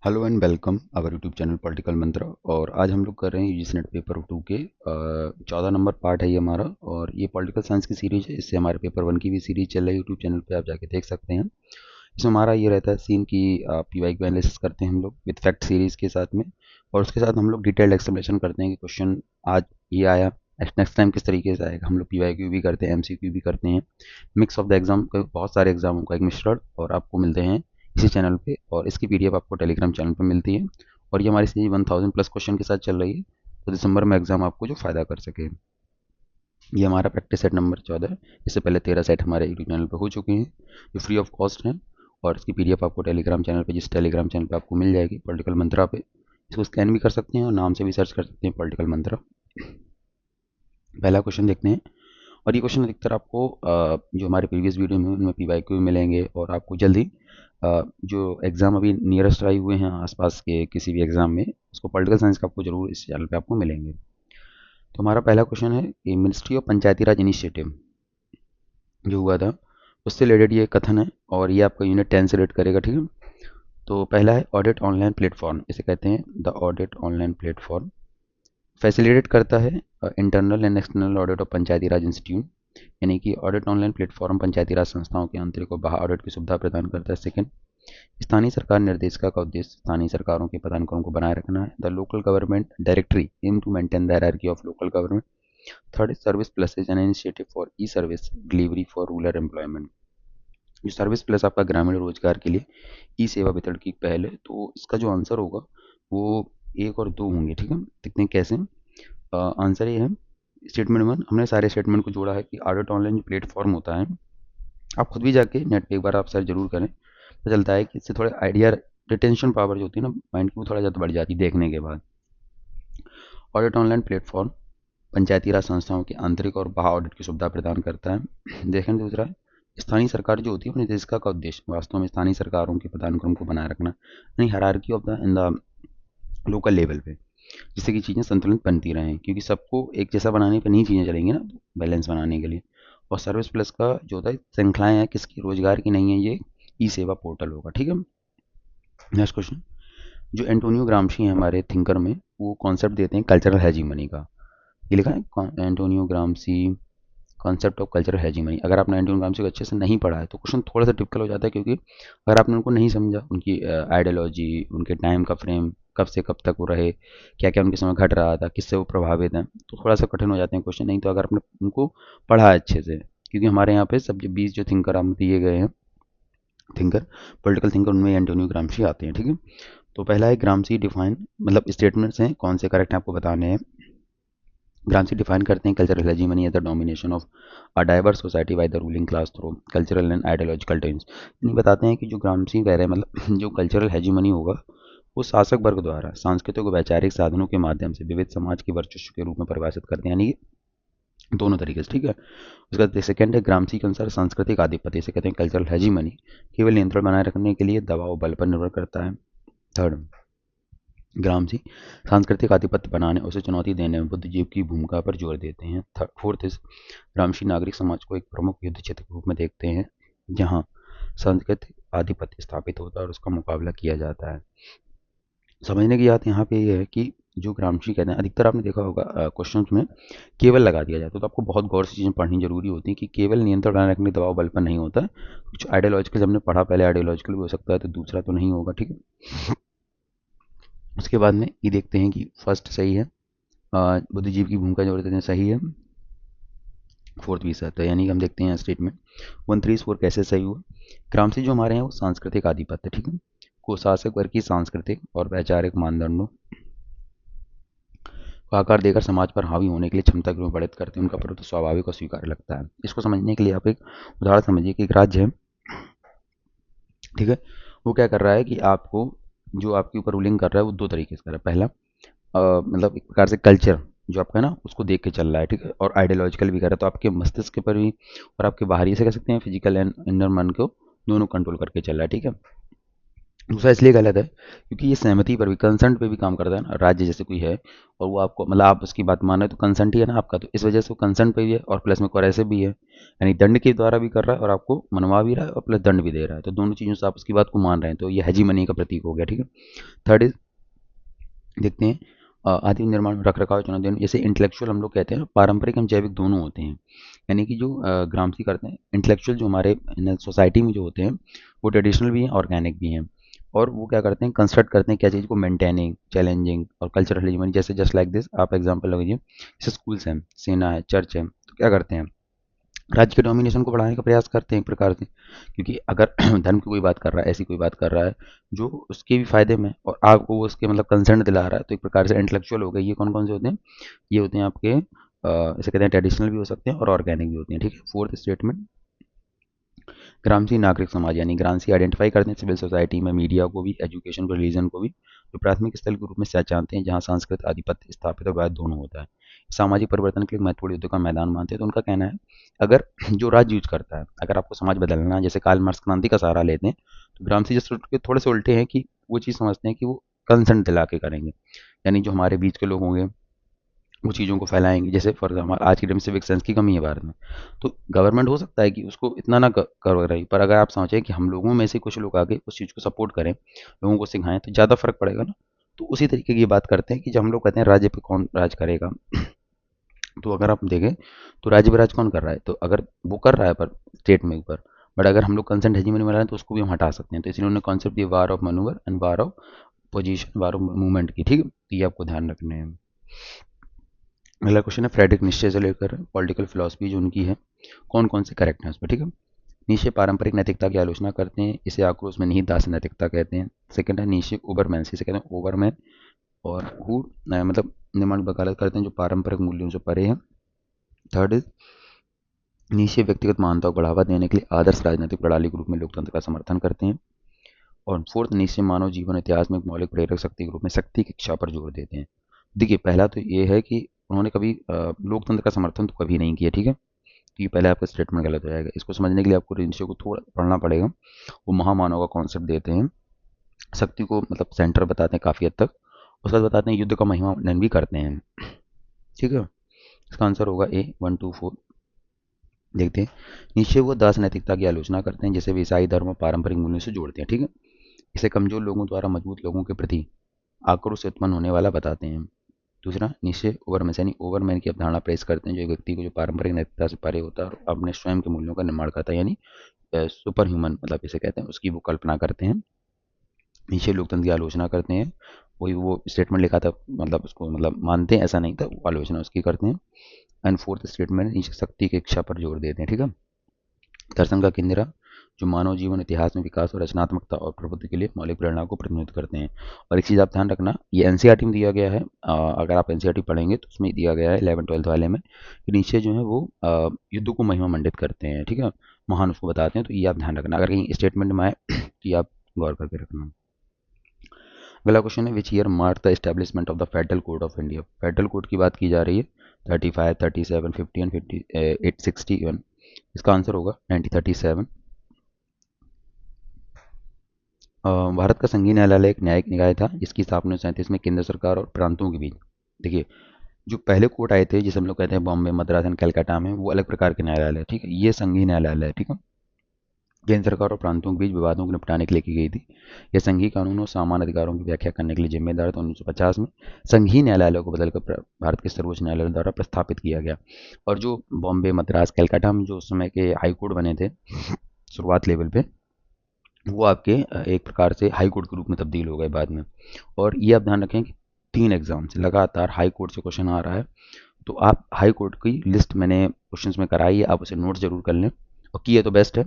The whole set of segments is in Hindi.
Hello and welcome our YouTube channel Political Mantra. और आज हम लोग कर रहे हैं यूजीसी नेट पेपर 2 के 14 नंबर पार्ट है ये हमारा। और ये पॉलिटिकल साइंस की सीरीज है, इससे हमारे पेपर 1 की भी सीरीज चल रही है यूट्यूब चैनल पे, आप जाके देख सकते हैं। इसमें हमारा ये रहता है सीन कि पीवाई क्यू एनालिसिस करते हैं हम लोग विद फैक्ट सीरीज के साथ में, और उसके साथ हम लोग डिटेल्ड एक्सप्लेनेशन करते हैं कि क्वेश्चन आज ये आया, नेक्स्ट टाइम किस तरीके से आएगा। हम लोग पीवाई क्यू भी करते हैं, एमसीक्यू भी करते हैं, मिक्स ऑफ द एग्जाम, बहुत सारे एग्जामों का एक मिश्रण, और आपको मिलते हैं इसी चैनल पे। और इसकी पीडीएफ आपको टेलीग्राम चैनल पे मिलती है। और ये हमारी सीरीज 1000+ क्वेश्चन के साथ चल रही है, तो दिसंबर में एग्जाम आपको जो फ़ायदा कर सके। ये हमारा प्रैक्टिस सेट नंबर 14 है। इससे पहले 13 सेट हमारे यूट्यूब चैनल पर हो चुके हैं, जो फ्री ऑफ कॉस्ट हैं। और इसकी पीडीएफ आपको टेलीग्राम चैनल पे, जिस टेलीग्राम चैनल पे आपको मिल जाएगी पॉलिटिकल मंत्रा पे, इसको स्कैन भी कर सकते हैं और नाम से भी सर्च कर सकते हैं पॉलिटिकल मंत्रा। पहला क्वेश्चन देखते हैं। और ये क्वेश्चन अधिकतर आपको जो हमारे प्रीवियस वीडियो में उनमें पीवाईक्यू मिलेंगे, और आपको जल्दी जो एग्ज़ाम अभी नियरेस्ट आए हुए हैं आसपास के किसी भी एग्ज़ाम में, उसको पॉलिटिकल साइंस का आपको जरूर इस चैनल पे आपको मिलेंगे। तो हमारा पहला क्वेश्चन है कि ministry of Panchayati Raj initiative जो हुआ था, उससे रिलेटेड ये कथन है, और ये आपका यूनिट 10 से रिलेट करेगा, ठीक है। तो पहला है ऑडिट ऑनलाइन प्लेटफॉर्म, इसे कहते हैं the audit online platform. Facilitate करता है internal and external audit of Panchayati Raj institute, यानी कि ऑडिट ऑनलाइन प्लेटफॉर्म पंचायती राज संस्थाओं के आंतरिक और बाह्य ऑडिट की सुविधा प्रदान करता है। सेकंड, स्थानीय सरकार निर्देशिका का उद्देश्य स्थानीय सरकारों के पदानुक्रम को बनाए रखना है। The local government directory aim to maintain the hierarchy of local government. Third, service plus is an initiative for e service delivery for rural employment. जो सर्विस प्लस आपका ग्रामीण रोजगार के लिए ई सेवा वितरण की पहल है। तो इसका जो आंसर होगा वो 1 और 2 होंगे, ठीक है। देखते हैं कैसे। आंसर ये है स्टेटमेंट 1। हमने सारे स्टेटमेंट को जोड़ा है कि ऑडिट ऑनलाइन जो प्लेटफॉर्म होता है, आप खुद भी जाके नेट पे एक बार आप सर्च जरूर करें, पता चलता है कि इससे थोड़ा आइडिया, रिटेंशन पावर जो होती है ना माइंड की, वो थोड़ा ज़्यादा बढ़ जाती है देखने के बाद। ऑडिट ऑनलाइन प्लेटफॉर्म पंचायती राज संस्थाओं की आंतरिक और बाह्य ऑडिट की सुविधा प्रदान करता है। देखें दूसरा है, स्थानीय सरकार जो होती है अपनी निर्देशिका का उद्देश्य वास्तव में स्थानीय सरकारों के पदानुक्रम को बनाए रखना, यानी hierarchy of the in the local level पे, जिससे कि चीज़ें संतुलित बनती रहें, क्योंकि सबको एक जैसा बनाने पर नहीं चीज़ें चलेंगी ना, बैलेंस बनाने के लिए। और सर्विस प्लस का जो होता है श्रृंखलाएँ हैं, किसकी, रोजगार की नहीं है, ये ई सेवा पोर्टल होगा, ठीक है। नेक्स्ट क्वेश्चन, जो एंटोनियो ग्रामशी हैं हमारे थिंकर में, वो कॉन्सेप्ट देते हैं कल्चरल हेजीमनी का। ये लिखा है Antonio ग्रामशी concept of cultural hegemony. अगर आपने एंटोनियो ग्रामशी को अच्छे से नहीं पढ़ा है तो क्वेश्चन थोड़ा सा डिफिकल्ट हो जाता है, क्योंकि अगर आपने उनको नहीं समझा, उनकी आइडियोलॉजी, उनके टाइम का फ्रेम, कब से कब तक वो रहे, क्या क्या उनके समय घट रहा था, किससे वो प्रभावित हैं, तो थोड़ा सा कठिन हो जाते हैं क्वेश्चन। नहीं तो अगर आपने उनको पढ़ा है अच्छे से, क्योंकि हमारे यहाँ पे सब जो 20 जो थिंकर हम दिए गए हैं, थिंकर, पॉलिटिकल थिंकर, उनमें एंटोनियो ग्रामशी आते हैं, ठीक है। तो पहला है ग्रामशी डिफाइन, मतलब स्टेटमेंट्स हैं कौन से करेक्ट हैं आपको बताने हैं। ग्रामशी डिफाइन करते हैं cultural hegemony as the domination of a diverse society by the ruling class through cultural and ideological tense. यानी बताते हैं कि जो ग्रामशी कह रहे हैं, मतलब जो कल्चरल हेजीमनी होगा, वो शासक वर्ग द्वारा सांस्कृतिक और वैचारिक साधनों के माध्यम से विविध समाज के वर्चस्व के रूप में परिभाषित करते हैं, यानी दोनों तरीके से, ठीक है। उसके बाद सेकंड है ग्रामशी के अनुसार सांस्कृतिक आधिपत्य, से कहते हैं कल्चरल हेजीमनी केवल नियंत्रण बनाए रखने के लिए दबाव बल पर निर्भर करता है। थर्ड, ग्रामशी सांस्कृतिक आधिपत्य बनाने और उसे चुनौती देने में बुद्धिजीव की भूमिका पर जोर देते हैं। फोर्थ इस ग्रामशी नागरिक समाज को एक प्रमुख युद्ध क्षेत्र के रूप में देखते हैं, जहां सांस्कृतिक आधिपत्य स्थापित होता है और उसका मुकाबला किया जाता है। समझने की बात यहाँ पे ये है कि जो ग्रामशी कहते हैं, अधिकतर आपने देखा होगा क्वेश्चन में केवल लगा दिया जाता है, तो आपको बहुत गौर से चीज़ें पढ़नी जरूरी होती है कि केवल नियंत्रण बनाए रखने दबाव बल पर नहीं होता है। कुछ आइडियोलॉजिकल हमने पढ़ा पहले, आइडियोलॉजिकल भी हो सकता है, तो दूसरा तो नहीं होगा, ठीक है। उसके बाद में ये देखते हैं कि फर्स्ट सही है, बुद्धिजीव की भूमिका जो रहते हैं सही है, फोर्थ भी सही है, यानी कि हम देखते हैं स्टेटमेंट 134 कैसे सही हुआ। ग्रामशी जो हमारे हैं वो सांस्कृतिक आधिपत्य, ठीक है, को शासक वर्ग की सांस्कृतिक और वैचारिक मानदंडों को आकार देकर समाज पर हावी होने के लिए क्षमता के रूप में बढ़ित करते हैं। उनका प्रभुत्व स्वाभाविक और स्वीकार्य लगता है। इसको समझने के लिए आप एक उदाहरण समझिए कि एक राज्य है, ठीक है, वो क्या कर रहा है कि आपको, जो आपके ऊपर रूलिंग कर रहा है वो दो तरीके से कर रहा है। पहला मतलब एक प्रकार से कल्चर जो आपका है ना, उसको देख के चल रहा है, ठीक है, और आइडियोलॉजिकल भी कर रहा है, तो आपके मस्तिष्क के पर भी और आपके बाहरी से कह सकते हैं फिजिकल एंड इनर मन को दोनों कंट्रोल करके चल रहा है, ठीक है। दूसरा इसलिए गलत है क्योंकि ये सहमति पर भी, कंसेंट पे भी काम करता है ना। राज्य जैसे कोई है और वो आपको मतलब आप उसकी बात मान रहे हो तो कंसेंट ही है ना आपका, तो इस वजह से वो कंसेंट पे भी है और प्लस में कोरेसिव भी है, यानी दंड के द्वारा भी कर रहा है और आपको मनवा भी रहा है और प्लस दंड भी दे रहा है, तो दोनों चीज़ों से आप उसकी बात को मान रहे हैं, तो ये हेजीमनी का प्रतीक हो गया। ठीक है। थर्ड इज, देखते हैं आदि निर्माण रख रखाव चुनौती, जैसे इंटेलेक्चुअल हम लोग कहते हैं, पारंपरिक हम जैविक दोनों होते हैं, यानी कि जो ग्रामसी करते हैं इंटेलेक्चुअल जो हमारे सोसाइटी में जो होते हैं वो ट्रेडिशनल भी हैं ऑर्गेनिक भी हैं, और वो क्या करते हैं, कंस्ट्रक्ट करते हैं क्या चीज़ को, मेंटेनिंग, चैलेंजिंग और कल्चरल हेजिमनी, जैसे जस्ट लाइक दिस आप एग्जांपल लीजिए, जैसे स्कूल्स हैं, सेना है, चर्च है, तो क्या करते हैं, राज्य के डोमिनेशन को बढ़ाने का प्रयास करते हैं एक प्रकार से, क्योंकि अगर धर्म की कोई बात कर रहा है, ऐसी कोई बात कर रहा है जो उसके भी फायदे में और आपको वो उसके मतलब कंसर्न दिला रहा है, तो एक प्रकार से इंटेलेक्चुअल हो गए। ये कौन कौन से होते हैं, ये होते हैं आपके इसे कहते हैं ट्रेडिशनल भी हो सकते हैं और ऑर्गेनिक भी होते हैं। ठीक है। फोर्थ स्टेटमेंट, ग्रामसी नागरिक समाज, यानी ग्रामसी आइडेंटिफाई करते हैं सिविल सोसाइटी में, मीडिया को भी, एजुकेशन को, रिलीजन को भी, जो प्राथमिक स्थल के रूप में चाहते हैं जहाँ सांस्कृतिक आधिपत्य स्थापित और वाद दोनों होता है, सामाजिक परिवर्तन के लिए महत्वपूर्ण युद्धों का मैदान मानते हैं। तो उनका कहना है अगर जो राज्य यूज करता है, अगर आपको समाज बदलना है, जैसे कार्ल मार्क्स क्रांति का सहारा लेते हैं, तो ग्रामसी जैसे के थोड़े से उल्टे हैं कि वो चीज़ समझते हैं कि वो कंसर्न दिला के करेंगे, यानी जो हमारे बीच के लोग होंगे वो चीज़ों को फैलाएंगे। जैसे फॉर एग्जाम्पल आज की डेट में सिविक सेंस की कमी है भारत में, तो गवर्नमेंट हो सकता है कि उसको इतना ना कर रही, पर अगर आप सोचें कि हम लोगों में से कुछ लोग आगे उस चीज़ को सपोर्ट करें, लोगों को सिखाएं, तो ज़्यादा फर्क पड़ेगा ना। तो उसी तरीके की बात करते हैं कि जब हम लोग कहते हैं राज्य पे कौन राज करेगा, तो अगर आप देखें तो राज्य पे राज कौन कर रहा है, तो अगर वो कर रहा है पर स्टेट में ऊपर, बट अगर हम लोग कंसेंट हेजिमनी में रहे हैं तो उसको भी हम हटा सकते हैं, तो इसलिए उन्होंने कॉन्सेप्ट दिया war of manoeuvre and war of position, war of movement की। ठीक है, तो ये आपको ध्यान रखने हैं। अगला क्वेश्चन है फ्रेडरिक निश्चय से लेकर पॉलिटिकल फिलॉसफी जो उनकी है, कौन कौन से करेक्ट हैं उसमें। ठीक है। नीचे पारंपरिक नैतिकता की आलोचना करते हैं, इसे आक्रोश में निहित दास नैतिकता कहते हैं। सेकंड है नीचे ओवरमैन, इसे कहते हैं ओवरमैन, और हु मतलब निर्माण वकालत करते हैं जो पारंपरिक मूल्यों से परे हैं। थर्ड इज नीचे व्यक्तिगत मान्यताओं को बढ़ावा देने के लिए आदर्श राजनीतिक प्रणाली के रूप में लोकतंत्र का समर्थन करते हैं। और फोर्थ, नीचे मानव जीवन इतिहास में एक मौलिक प्रेरक शक्ति के रूप में शक्ति की इच्छा पर जोर देते हैं। देखिए पहला तो ये है कि उन्होंने कभी लोकतंत्र का समर्थन तो कभी नहीं किया। ठीक है, तो ये पहले आपका स्टेटमेंट गलत हो जाएगा। इसको समझने के लिए आपको नीचे को थोड़ा पढ़ना पड़ेगा। वो महामानव का कॉन्सेप्ट देते हैं, शक्ति को मतलब सेंटर बताते हैं काफ़ी हद तक, उसके बाद बताते हैं युद्ध का महिमा वर्णन भी करते हैं। ठीक है, इसका आंसर होगा ए 1 2 4। देखते हैं नीचे वो दास नैतिकता की आलोचना करते हैं, जैसे वे ईसाई धर्म और पारंपरिक मूल्यों से जोड़ते हैं। ठीक है, इसे कमजोर लोगों द्वारा मजबूत लोगों के प्रति आक्रोश से उत्पन्न होने वाला बताते हैं। दूसरा, नीचे ओवरमैन यानी ओवरमैन की अवधारणा पेश करते हैं, जो एक व्यक्ति को जो पारंपरिक नैतिकता से परे होता है और अपने स्वयं के मूल्यों का निर्माण करता है, यानी सुपर ह्यूमन मतलब इसे कहते हैं, उसकी वो कल्पना करते हैं। नीचे लोकतंत्र की आलोचना करते हैं, वही वो स्टेटमेंट लिखा था, मतलब उसको मतलब मानते हैं ऐसा नहीं था, वो आलोचना उसकी करते हैं। एंड फोर्थ स्टेटमेंट नीचे शक्ति की इच्छा पर जोर देते हैं। ठीक है, दर्शन का केंद्र जो मानव जीवन इतिहास में विकास और रचनात्मकता और प्रबुद्धि के लिए मौलिक प्रेरणा को प्रतिनिधित्व करते हैं। और एक चीज़ आप ध्यान रखना, ये एनसीईआरटी में दिया गया है, अगर आप एनसीईआरटी पढ़ेंगे तो उसमें दिया गया है 11th 12th वाले में, कि नीचे जो है वो युद्ध को महिमा मंडित करते हैं। ठीक है, महान उसको बताते हैं, तो ये आप ध्यान रखना, अगर कहीं स्टेटमेंट में आए तो ये आप गौर करके रखना। अगला क्वेश्चन है which year mark the establishment of the federal code of India. Federal code की बात की जा रही है, 35, 37, 50 एंड 58, 61। इसका आंसर होगा 1937। भारत का संघीय न्यायालय एक न्यायिक निकाय था जिसकी स्थापना 1937 में केंद्र सरकार और प्रांतों के बीच। देखिए जो पहले कोर्ट आए थे जिसे हम लोग कहते हैं बॉम्बे, मद्रास एंड कलकत्ता में, वो अलग प्रकार के न्यायालय है। ठीक है, ये संघीय न्यायालय है। ठीक है, केंद्र सरकार और प्रांतों के बीच विवादों को निपटाने के लिए की गई थी। यह संघीय कानूनों और सामान्य अधिकारों की व्याख्या करने के लिए जिम्मेदार था। 1950 में संघीय न्यायालय को बदलकर भारत के सर्वोच्च न्यायालय द्वारा प्रस्थापित किया गया। और जो बॉम्बे, मद्रास, कलकत्ता में जो उस समय के हाई कोर्ट बने थे शुरुआत लेवल पे, वो आपके एक प्रकार से हाई कोर्ट के रूप में तब्दील हो गए बाद में। और ये आप ध्यान रखें कि 3 एग्जाम से लगातार हाई कोर्ट से क्वेश्चन आ रहा है, तो आप हाई कोर्ट की लिस्ट मैंने क्वेश्चंस में कराई है, आप उसे नोट जरूर कर लें, और किए तो बेस्ट है,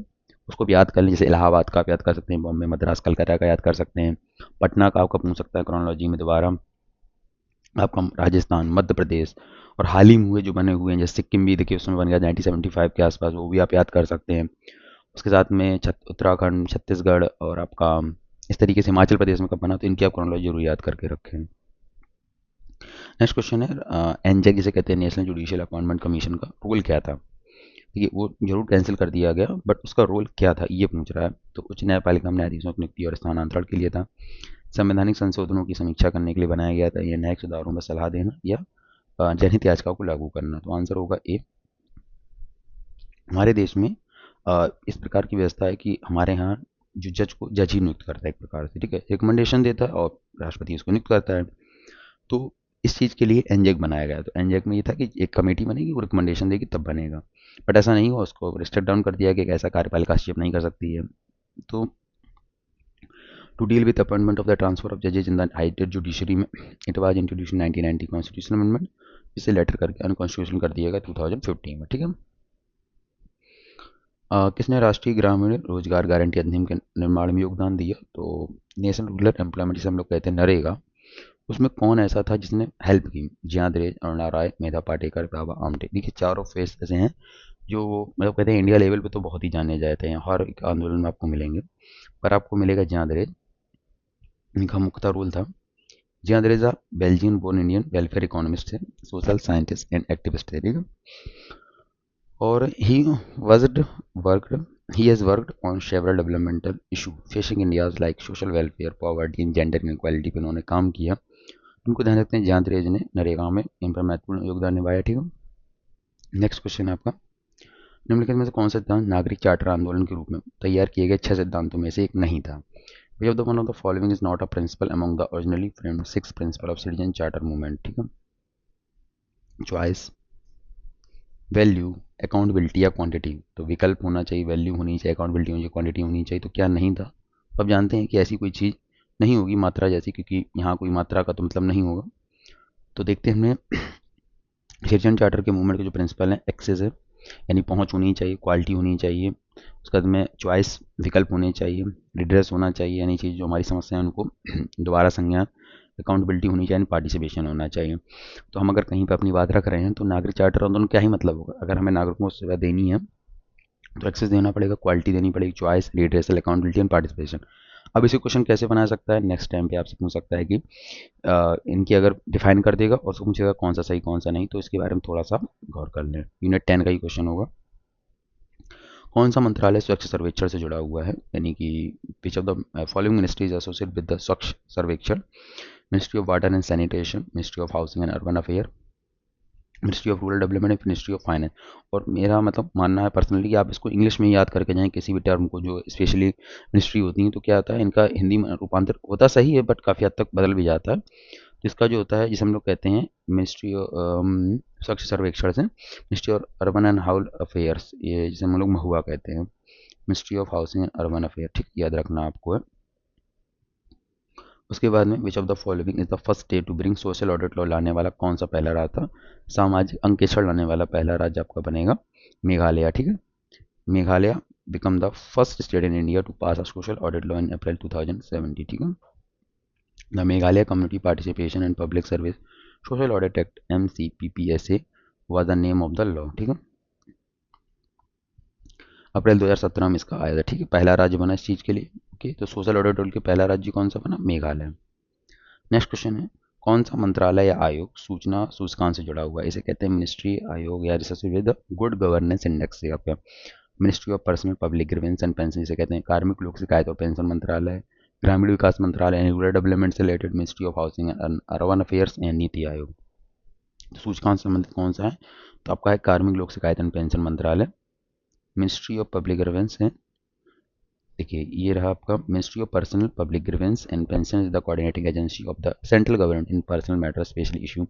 उसको भी याद कर लें। जैसे इलाहाबाद का आप याद कर सकते हैं, बॉम्बे, मद्रास, कलकत्ता का याद कर सकते हैं, पटना का आपका पूछ सकता है क्रोनोलॉजी में दोबारा, आपका राजस्थान, मध्य प्रदेश, और हाल ही में हुए जो बने हुए हैं, जैसे सिक्किम भी देखिए उसमें बन गया 1975 के आसपास, वो भी आप याद कर सकते हैं। उसके साथ में उत्तराखंड, छत्तीसगढ़ और आपका इस तरीके से हिमाचल प्रदेश में कब बना, तो इनकी आप क्रोनोलॉजी जरूर याद करके रखें। नेक्स्ट क्वेश्चन है एनजेक जिसे कहते हैं नेशनल जुडिशियल अपॉइंटमेंट कमीशन का रोल क्या था। देखिए वो जरूर कैंसिल कर दिया गया, बट उसका रोल क्या था ये पूछ रहा है। तो उच्च न्यायपालिका में न्यायाधीशों की नियुक्ति और स्थानांतरण के लिए था, संवैधानिक संशोधनों की समीक्षा करने के लिए बनाया गया था, या न्यायिक सुधारों में सलाह देना, या जनहित याचिकाओं को लागू करना। तो आंसर होगा ए। हमारे देश में इस प्रकार की व्यवस्था है कि हमारे यहाँ जो जज को जज ही नियुक्त करता है एक प्रकार से, ठीक है, रिकमेंडेशन देता है और राष्ट्रपति उसको नियुक्त करता है। तो इस चीज़ के लिए एनजेक बनाया गया। तो एनजेक में ये था कि एक कमेटी बनेगी, वो रिकमेंडेशन देगी तब बनेगा, बट ऐसा नहीं हुआ, उसको रिस्ट्रिक्ट डाउन कर दिया कि एक ऐसा कार्यपालिका हस्तक्षेप नहीं कर सकती है। तो to deal with appointment of the transfer of जजेज इन द हायर जुडिशरी में it was introduced 1990 constitutional amendment, इसे लेटर करके अनकॉन्स्टिट्यूशनल कर दिया गया 2015 में, ठीक है। किसने राष्ट्रीय ग्रामीण रोजगार गारंटी अधिनियम के निर्माण में योगदान दिया? तो नेशनल रूरल एम्प्लॉयमेंट जिसे हम लोग कहते हैं नरेगा, उसमें कौन ऐसा था जिसने हेल्प की? ज्यादरे, अरुणा राय, मेधा पाटेकर, बाबा आमटे। देखिए चारों फेस ऐसे हैं जो मतलब कहते हैं इंडिया लेवल पे तो बहुत ही जाने जाते हैं, हर एक आंदोलन में आपको मिलेंगे, पर आपको मिलेगा ज्यादरे, इनका मुख्य रोल था। Jean Dreze Belgian born Indian welfare economist थे, सोशल साइंटिस्ट एंड एक्टिविस्ट थे, ठीक है। और worked worked he has worked on several developmental issue facing India's like social welfare, poverty and gender inequality पे उन्होंने काम किया। उनको ध्यान रखते हैं ज्यादरेज ने नरेगा में इन पर महत्वपूर्ण योगदान निभाया, ठीक है। नेक्स्ट क्वेश्चन है आपका, निम्नलिखित में से कौन सा सिद्धांत नागरिक चार्टर आंदोलन के रूप में तैयार किए गए 6 सिद्धांतों में से एक नहीं था? Which of the one of the following is not a principle among the originally framed 6 principle of citizen charter movement, ठीक है। चॉइस, वैल्यू, अकाउंटेबिलिटी या क्वांटिटी। तो विकल्प होना चाहिए, वैल्यू होनी चाहिए, अकाउंटेबिलिटी होनी चाहिए, क्वांटिटी होनी चाहिए। तो क्या नहीं था? तो अब जानते हैं कि ऐसी कोई चीज़ नहीं होगी मात्रा जैसी, क्योंकि यहाँ कोई मात्रा का तो मतलब नहीं होगा। तो देखते हैं हमने सिटीजन चार्टर के मूवमेंट के जो प्रिंसिपल हैं, एक्सेस है यानी पहुंच होनी चाहिए, क्वालिटी होनी चाहिए, उसके बाद में चॉइस विकल्प होने चाहिए, रिड्रेस होना चाहिए यानी चीज़ जो हमारी समस्या है उनको दोबारा संज्ञान, अकाउंटेबिलिटी होनी चाहिए, पार्टिसिपेशन होना चाहिए। तो हम अगर कहीं पर अपनी बात रख रहे हैं तो नागरिक चार्टर आंदोलन क्या ही मतलब होगा? अगर हमें नागरिकों को सेवा देनी है तो एक्सेस देना पड़ेगा, क्वालिटी देनी पड़ेगी, choice, redressal, accountability and participation. अब इसे क्वेश्चन कैसे बना सकता है? नेक्स्ट टाइम पे आपसे पूछ सकता है कि इनकी अगर डिफाइन कर देगा और उसको पूछेगा कौन सा सही कौन सा नहीं, तो इसके बारे में थोड़ा सा गौर कर लें। यूनिट 10 का ही क्वेश्चन होगा। कौन सा मंत्रालय स्वच्छ सर्वेक्षण से जुड़ा हुआ है? यानी कि विच of the following ministries associate with the स्वच्छ सर्वेक्षण? Ministry of water and sanitation, ministry of housing and urban affair, ministry of rural development, ministry of finance. और मेरा मतलब मानना है पर्सनली कि आप इसको इंग्लिश में याद करके जाएं किसी भी टर्म को जो स्पेशली मिनिस्ट्री होती है, तो क्या होता है इनका हिंदी में रूपांतर होता सही है बट काफ़ी हद तक बदल भी जाता है। तो इसका जो होता है जिसे हम लोग कहते हैं मिनिस्ट्री स्वच्छ सर्वेक्षण से ministry of urban and house affairs, ये जिसे हम लोग महुआ कहते हैं, ministry of housing and urban affair, ठीक याद रखना आपको है। उसके बाद में which of the following is the first state to bring social audit law लाने वाला कौन सा पहला राज्य था? सामाजिक अंकेक्षण लाने वाला पहला राज्य आपका बनेगा मेघालय, ठीक है। Meghalaya become the first state in India to pass a social audit law in April 2017, ठीक है। The Meghalaya Community Participation and Public Service Social Audit Act MCPPSA was the name of the law, ठीक है। अप्रैल 2017 में इसका आया था, ठीक है। पहला राज्य बना इस चीज़ के लिए, ओके। तो सोशल ऑडिट लॉ के पहला राज्य कौन सा बना? मेघालय। नेक्स्ट क्वेश्चन है, कौन सा मंत्रालय या आयोग सूचना सूचकांक से जुड़ा हुआ है? इसे कहते हैं मिनिस्ट्री, आयोग या associated with good governance index से आपका। Ministry of personal public grievance and pension इसे कहते हैं कार्मिक लोक शिकायत और पेंशन मंत्रालय। ग्रामीण विकास मंत्रालय एंड रूरल डेवलपमेंट से related ministry of housing and urban affairs and NITI Aayog. तो सूचकांक संबंधित कौन सा है? तो आपका है कार्मिक लोक शिकायत एंड पेंशन मंत्रालय। मिनिस्ट्री ऑफ पब्लिक ग्रीवेंस है, देखिए ये रहा आपका ministry of personal public grievance and pension is the coordinating agency of the central government in personal matter special issue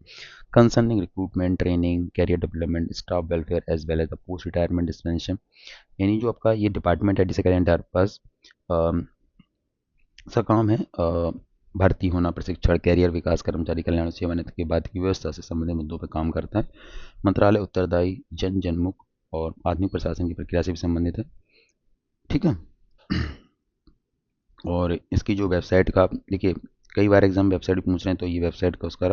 concerning recruitment, training, career development, staff welfare as well as the post retirement dispension. यानी जो आपका ये डिपार्टमेंट है जिसे कहते हैं इंटरपर्स सा काम है भर्ती होना, प्रशिक्षण, कैरियर विकास, कर्मचारी कल्याण और सेवानिवृत्ति के बाद की व्यवस्था से संबंधित मुद्दों पर काम करता है। मंत्रालय उत्तरदायी, जनमुख और आधुनिक प्रशासन की प्रक्रिया से भी संबंधित है, ठीक है। और इसकी जो वेबसाइट का देखिए कई बार एग्जाम वेबसाइट पूछ रहे हैं, तो ये वेबसाइट का उसका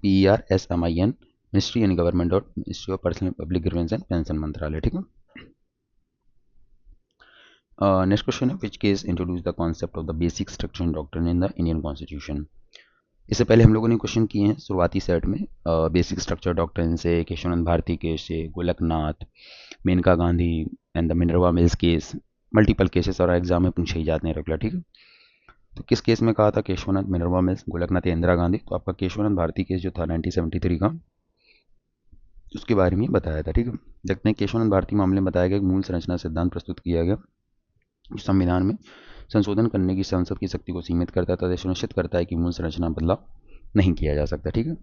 PERSMIN मिनिस्ट्री यानी government dot ministry of personal public grievance and pension मंत्रालय, ठीक है। नेक्स्ट क्वेश्चन है, which case introduce the concept of the basic structure doctrine in the Indian constitution? इससे पहले हम लोगों ने क्वेश्चन किए हैं शुरुआती सेट में, बेसिक स्ट्रक्चर डॉक्ट्रिन से, केशवानंद भारती केस से, Golaknath, Maneka Gandhi and the Minerva Mills case, multiple cases और एग्जाम में पूछे ही जाते हैं रेगुलर, ठीक है। तो किस केस में कहा था केशवानंद, मिनर्वा मिल्स, गोलकनाथ या इंदिरा गांधी? तो आपका केशवानंद भारती केस जो था 1973 का, उसके बारे में बताया था, ठीक है। देखते हैं केशवानंद भारती मामले में बताया गया कि मूल संरचना सिद्धांत प्रस्तुत किया गया जो संविधान में संशोधन करने की संसद की शक्ति को सीमित करता है तथा सुनिश्चित करता है कि मूल संरचना बदलाव नहीं किया जा सकता, ठीक है।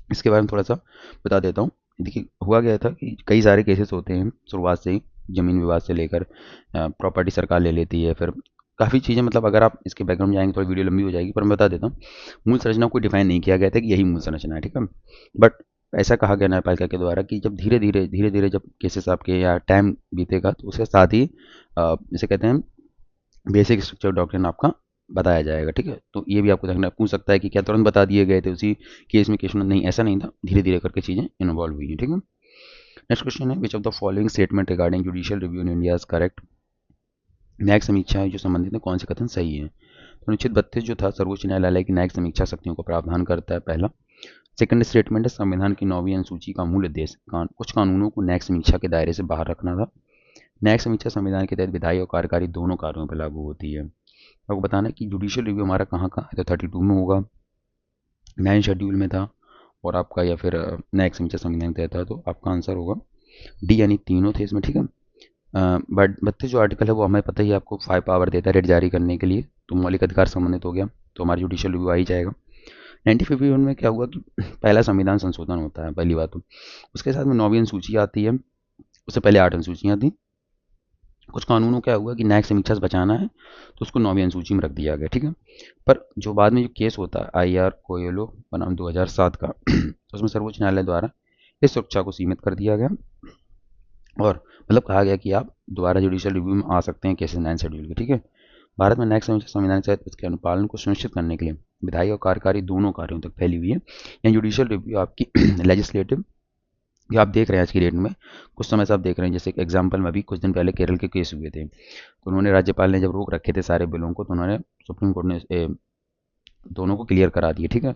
इसके बारे में थोड़ा सा बता देता हूँ। देखिए हुआ गया था कि कई सारे केसेस होते हैं शुरुआत से ही, जमीन विवाद से लेकर प्रॉपर्टी सरकार ले लेती है, फिर काफ़ी चीज़ें, मतलब अगर आप इसके बैकग्राउंड जाएंगे थोड़ी वीडियो लंबी हो जाएगी, पर मैं बता देता हूँ। मूल संरचना को डिफाइन नहीं किया गया था कि यही मूल संरचना है, ठीक है। बट ऐसा कहा गया न्यायपालिका के द्वारा कि जब धीरे धीरे जब केसेस आपके या टाइम बीतेगा तो उसके साथ ही इसे कहते हैं बेसिक स्ट्रक्चर डॉक्ट्रिन आपका बताया जाएगा, ठीक है। तो ये भी आपको देखना पूछ सकता है कि क्या तुरंत बता दिए गए थे उसी केस में, केस में नहीं, ऐसा नहीं था, धीरे धीरे करके चीज़ें इन्वॉल्व हुई हैं, ठीक है। नेक्स्ट क्वेश्चन है which of the following statement regarding judicial review in India is correct? न्यायिक समीक्षा है जो संबंधित है, कौन से कथन सही है? तो अनुच्छेद 32 जो था सर्वोच्च न्यायालय की न्यायिक समीक्षा शक्तियों का प्रावधान करता है, पहला। सेकंड स्टेटमेंट है संविधान की 9वीं अनुसूची का मूल उद्देश्य कुछ कानूनों को न्यायिक समीक्षा के दायरे से बाहर रखना था। न्यायिक समीक्षा संविधान के तहत विधायी और कार्यकारी दोनों कार्यों पर लागू होती है। आपको बताना है कि जुडिशियल रिव्यू हमारा कहाँ कहाँ है, तो 32 में होगा, 9 शेड्यूल में था, और आपका या फिर न्यायिक समीक्षा संविधान के तहत था, तो आपका आंसर होगा डी, यानी तीनों थे इसमें, ठीक है। बट 32 जो आर्टिकल है वो हमें पता ही है, आपको 5 पावर देता है रेट जारी करने के लिए, तो मौलिक अधिकार संबंधित हो गया, तो हमारा जुडिशियल रिव्यू आ ही जाएगा। 1951 में क्या हुआ कि पहला संविधान संशोधन होता है, पहली बात तो उसके साथ में 9वीं अनुसूची आती है, उससे पहले 8 अनुसूचियाँ थी। कुछ कानूनों क्या हुआ कि न्यायिक समीक्षा से बचाना है तो उसको 9वीं अनुसूची में रख दिया गया, ठीक है। पर जो बाद में जो केस होता है IR कोयलो बनाम 2007 का, उसमें सर्वोच्च न्यायालय द्वारा इस सुरक्षा को सीमित कर दिया गया, और मतलब कहा गया कि आप दोबारा जुडिशियल रिव्यू में आ सकते हैं केसेस 9 शेड्यूल के, ठीक है। भारत में न्यायिक समीक्षा संविधान के तहत इसके अनुपालन को सुनिश्चित करने के लिए विधायी और कार्यकारी दोनों कार्यों तक फैली हुई है। या जुडिशियल रिव्यू आपकी लेजिस्लेटिव, ये आप देख रहे हैं आज की डेट में, कुछ समय से आप देख रहे हैं, जैसे एक एग्जाम्पल में अभी कुछ दिन पहले केरल के केस हुए थे, तो उन्होंने, राज्यपाल ने जब रोक रखे थे सारे बिलों को, तो उन्होंने सुप्रीम कोर्ट ने दोनों को क्लियर करा दिए, ठीक है।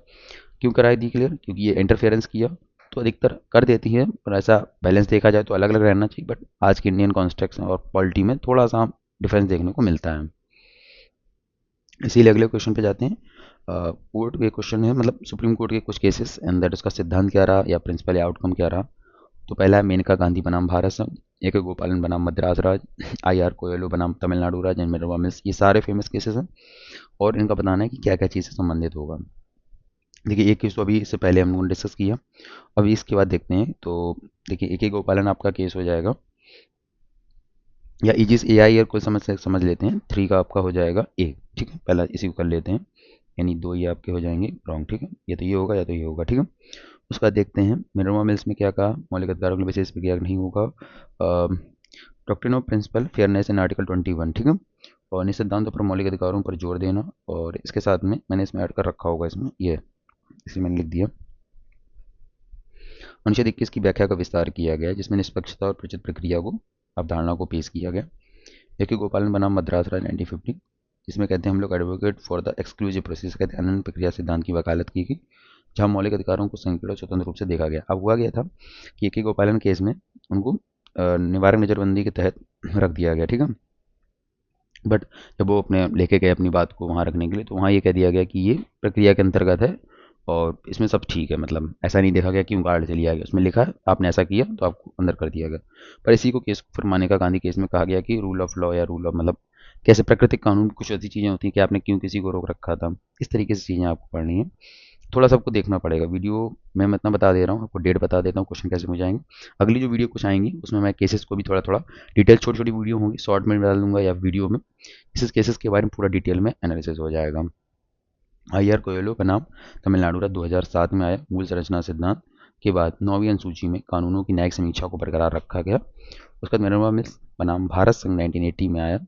क्यों कराई दी क्लियर? क्योंकि ये इंटरफेरेंस किया तो अधिकतर कर देती है, पर ऐसा बैलेंस देखा जाए तो अलग अलग रहना चाहिए, बट आज की इंडियन कॉन्स्ट्रक्शन और पॉलिटी में थोड़ा सा डिफरेंस देखने को मिलता है। इसीलिए अगले क्वेश्चन पे जाते हैं। कोर्ट के क्वेश्चन है, मतलब सुप्रीम कोर्ट के कुछ केसेस एंड दैट उसका सिद्धांत क्या रहा या प्रिंसिपल या आउटकम क्या रहा। तो पहला है मेनका गांधी बनाम भारत संघ, ए के गोपालन बनाम मद्रास राज, IR कोयलो बनाम तमिलनाडु राज एंड मिनर्वा मिल्स, ये सारे फेमस केसेस हैं, और इनका बताना है कि क्या क्या चीज़ से संबंधित होगा। देखिए एक केस तो अभी इससे पहले हम लोगों ने डिस्कस किया, अभी इसके बाद देखते हैं। तो देखिए ए के गोपालन आपका केस हो जाएगा, या इजिस AI को समझ लेते हैं, 3 का आपका हो जाएगा ए, ठीक है। पहला इसी को कर लेते हैं, यानी 2 ये आपके हो जाएंगे रॉन्ग, ठीक है। ये तो ये होगा या तो ये होगा, ठीक है। उसका देखते हैं मिनर्वा मिल्स में क्या कहा, मौलिक अधिकारों के बेसिस पर क्या नहीं होगा। Doctrine of principle fairness in article 21, ठीक है। और निश्चित सिद्धांतों पर मौलिक अधिकारों पर जोर देना, और इसके साथ में मैंने इसमें ऐड कर रखा होगा, इसमें ये इसे मैंने लिख दिया, अनुच्छेद 21 की व्याख्या का विस्तार किया गया जिसमें निष्पक्षता और प्रचित प्रक्रिया को, अवधारणा को पेश किया गया। ए के गोपालन बनाम मद्रास राज 1950, जिसमें कहते हैं हम लोग advocate for the exclusive process, कहते हैं अनंत प्रक्रिया सिद्धांत की वकालत की गई, जहाँ मौलिक अधिकारों को संकीर्ण और स्वतंत्र रूप से देखा गया। अब हुआ गया था कि ए के गोपालन केस में उनको निवारक नज़रबंदी के तहत रख दिया गया, ठीक है। बट जब वो अपने लेके गए अपनी बात को वहाँ रखने के लिए, तो वहाँ ये कह दिया गया कि ये प्रक्रिया के अंतर्गत है और इसमें सब ठीक है, मतलब ऐसा नहीं देखा गया कि गार्ड से लिया गया, उसमें लिखा है आपने ऐसा किया तो आपको अंदर कर दिया गया। पर इसी को केस को फिर मानेका गांधी केस में कहा गया कि रूल ऑफ लॉ या रूल ऑफ, मतलब कैसे प्राकृतिक कानून कुछ ऐसी चीज़ें होती हैं कि आपने क्यों किसी को रोक रखा था, इस तरीके से चीज़ें आपको पढ़नी है। थोड़ा सा आपको देखना पड़ेगा वीडियो में, मैं इतना बता दे रहा हूँ आपको, डेट बता देता हूँ क्वेश्चन कैसे हो जाएंगे। अगली जो वीडियो कुछ आएंगी उसमें मैं केसेस को भी थोड़ा थोड़ा डिटेल, छोटी छोटी वीडियो होंगी, शॉर्ट में डाल दूंगा या वीडियो में इस केसेस के बारे में पूरा डिटेल में एनालिसिस हो जाएगा। IR कोयलो का नाम तमिलनाडु राज्य 2007 में आया, मूल संरचना सिद्धांत के बाद 9वीं अनुसूची में कानूनों की न्यायिक समीक्षा को बरकरार रखा गया। उसका मिनर्वा मिल्स बनाम भारत संघ 1980 में आया,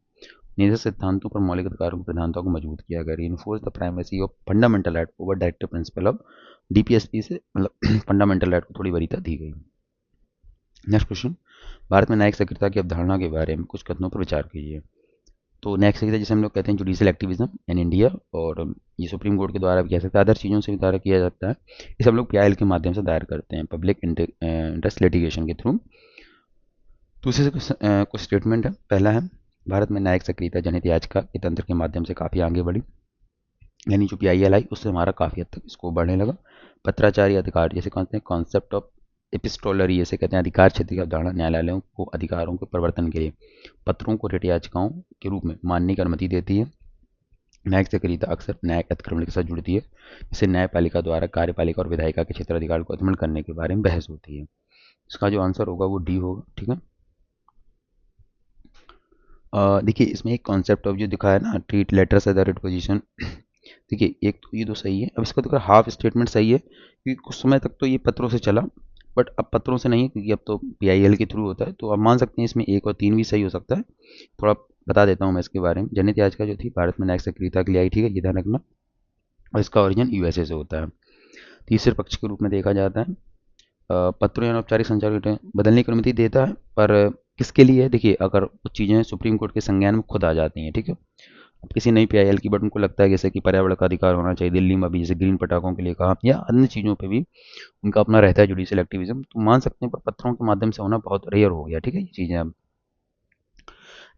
निजी सिद्धांतों पर मौलिक अधिकारों की प्रधानता को मजबूत किया गया, enforce the primacy of fundamental right over directive principle of DPSP से, मतलब फंडामेंटल राइट को थोड़ी वरीयता दी गई। नेक्स्ट क्वेश्चन, भारत में न्यायिक सक्रियता की अवधारणा के बारे में कुछ कथनों पर विचार कीजिए। तो नेक्स्ट है जिसे हम लोग कहते हैं जुडिशियल एक्टिविज्म इन इंडिया, और ये सुप्रीम कोर्ट के द्वारा भी कह सकते हैं, अदर चीज़ों से भी दायर किया जाता है। इसे हम लोग पीआईएल के माध्यम से दायर करते हैं, पब्लिक इंटरेस्ट लिटिगेशन के थ्रू। दूसरे से कुछ स्टेटमेंट है। पहला है, भारत में न्यायिक सक्रियता जनहित याचिका के तंत्र के माध्यम से काफ़ी आगे बढ़ी, यानी जो पीआईएल आई उससे हमारा काफ़ी हद तक स्कोप बढ़ने लगा। पत्राचार या अधिकार जैसे कहते हैं कॉन्सेप्ट ऑफ एपिस्टोलरी, जैसे कहते हैं अधिकार क्षेत्र की अवधारणा, न्यायालयों को अधिकारों के परिवर्तन के लिए पत्रों को रिट याचिकाओं के रूप में मानने की अनुमति देती है। न्यायिक सक्रियता अक्सर न्यायिक अतिक्रमण के साथ जुड़ती है, जिससे न्यायपालिका द्वारा कार्यपालिका और विधायिका के क्षेत्राधिकार को अतिक्रमण करने के बारे में बहस होती है। इसका जो आंसर होगा वो डी होगा। ठीक है, देखिए इसमें एक कॉन्सेप्ट ऑफ जो दिखा है ना, treat letters as the writ position, देखिए एक तो ये तो सही है। अब इसका तो हाफ स्टेटमेंट सही है, क्योंकि कुछ समय तक तो ये पत्रों से चला, बट अब पत्रों से नहीं है, क्योंकि अब तो पीआईएल के थ्रू होता है। तो आप मान सकते हैं इसमें एक और तीन भी सही हो सकता है। थोड़ा बता देता हूँ मैं इसके बारे में। जनहित याचिका जो थी भारत में न्यायिक सक्रियता के लिए आई, ठीक है, ये ध्यान रखना, और इसका ओरिजिन यूएसए से होता है। तीसरे पक्ष के रूप में देखा जाता है, पत्रों या औपचारिक संचार बदलने की अनुमति देता है, पर किसके लिए है? देखिए अगर कुछ चीज़ें सुप्रीम कोर्ट के संज्ञान में खुद आ जाती हैं, ठीक है, अब किसी नई पीआईएल की, बट उनको लगता है जैसे कि पर्यावरण का अधिकार होना चाहिए, दिल्ली में अभी जैसे ग्रीन पटाखों के लिए कहा, या अन्य चीज़ों पे भी उनका अपना रहता है जुडिशियल एक्टिविज्म, तो मान सकते हैं, पर पत्रों के माध्यम से होना बहुत रेयर हो गया। ठीक है, ये चीज़ें अब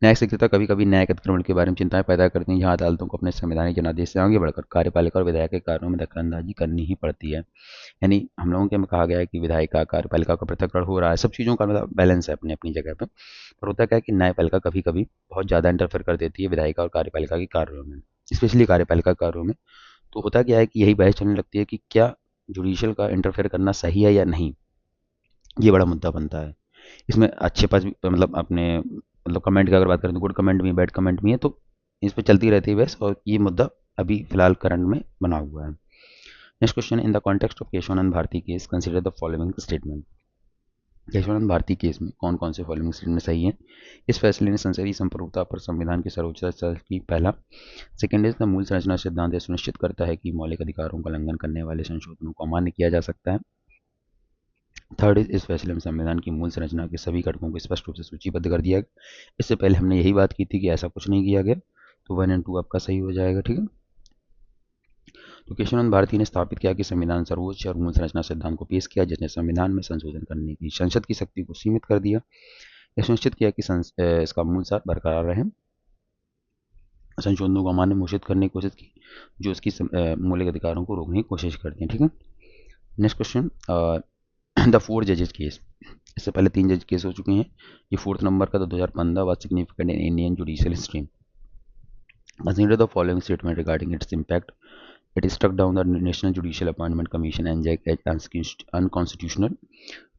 न्यायिक सक्रियता कभी कभी न्यायिक अतिक्रमण के बारे में चिंताएं पैदा करती हैं, जहां अदालतों को अपने संवैधानिक जनादेश से आगे बढ़कर कार्यपालिका और विधायक के कार्यों में दखलंदाजी करनी ही पड़ती है। यानी हम लोगों के में कहा गया है कि विधायिका कार्यपालिका का पृथक्करण हो रहा है, सब चीज़ों का मतलब बैलेंस है अपनी अपनी जगह पे, पर होता क्या है कि न्यायपालिका कभी कभी बहुत ज़्यादा इंटरफेयर कर देती है विधायिका और कार्यपालिका के कार्यों में, स्पेशली कार्यपालिका कार्यों में। तो होता क्या है कि यही बहस चलने लगती है कि क्या जुडिशियल का इंटरफेयर करना सही है या नहीं, ये बड़ा मुद्दा बनता है। इसमें अच्छे पास भी मतलब अपने मतलब कमेंट की अगर बात करें तो गुड कमेंट भी है, बैड कमेंट भी है, तो इस पर चलती रहती है बहस, और ये मुद्दा अभी फिलहाल करंट में बना हुआ है। Next question, in the context of Kesavananda Bharati case consider the following statement. Kesavananda Bharati case में कौन कौन से फॉलोइंग स्टेटमेंट सही है? इस फैसले ने संसदीय संप्रभुता पर संविधान की सर्वोच्चता स्थल की, पहला। सेकेंड इज द मूल संरचना सिद्धांत सुनिश्चित करता है कि मौलिक अधिकारों का उल्लंघन करने वाले संशोधनों को अमान्य किया जा सकता है। थर्ड इज, इस फैसले में संविधान की मूल संरचना के सभी घटकों को स्पष्ट रूप से सूचीबद्ध कर दिया गया। इससे पहले हमने यही बात की थी कि ऐसा कुछ नहीं किया गया, तो 1 और 2 आपका सही हो जाएगा। ठीक है, तो केशवानंद भारती ने स्थापित किया कि संविधान सर्वोच्च और मूल संरचना सिद्धांत को पेश किया, जिसने संविधान में संशोधन करने की संसद की शक्ति को सीमित कर दिया। यह सुनिश्चित किया कि इसका मूल सार बरकरार रहे, संशोधनों को अमान्य घोषित करने की कोशिश की जो उसकी मौलिक अधिकारों को रोकने की कोशिश करती हैं। ठीक है, नेक्स्ट क्वेश्चन, द 4 जजेस केस। इससे पहले 3 जज केस हो चुके हैं, ये 4th नंबर का, तो 2015 was significant in Indian judicial history. Consider the following statement regarding its impact. It struck down the National Judicial Appointment Commission (NJAC) as unconstitutional.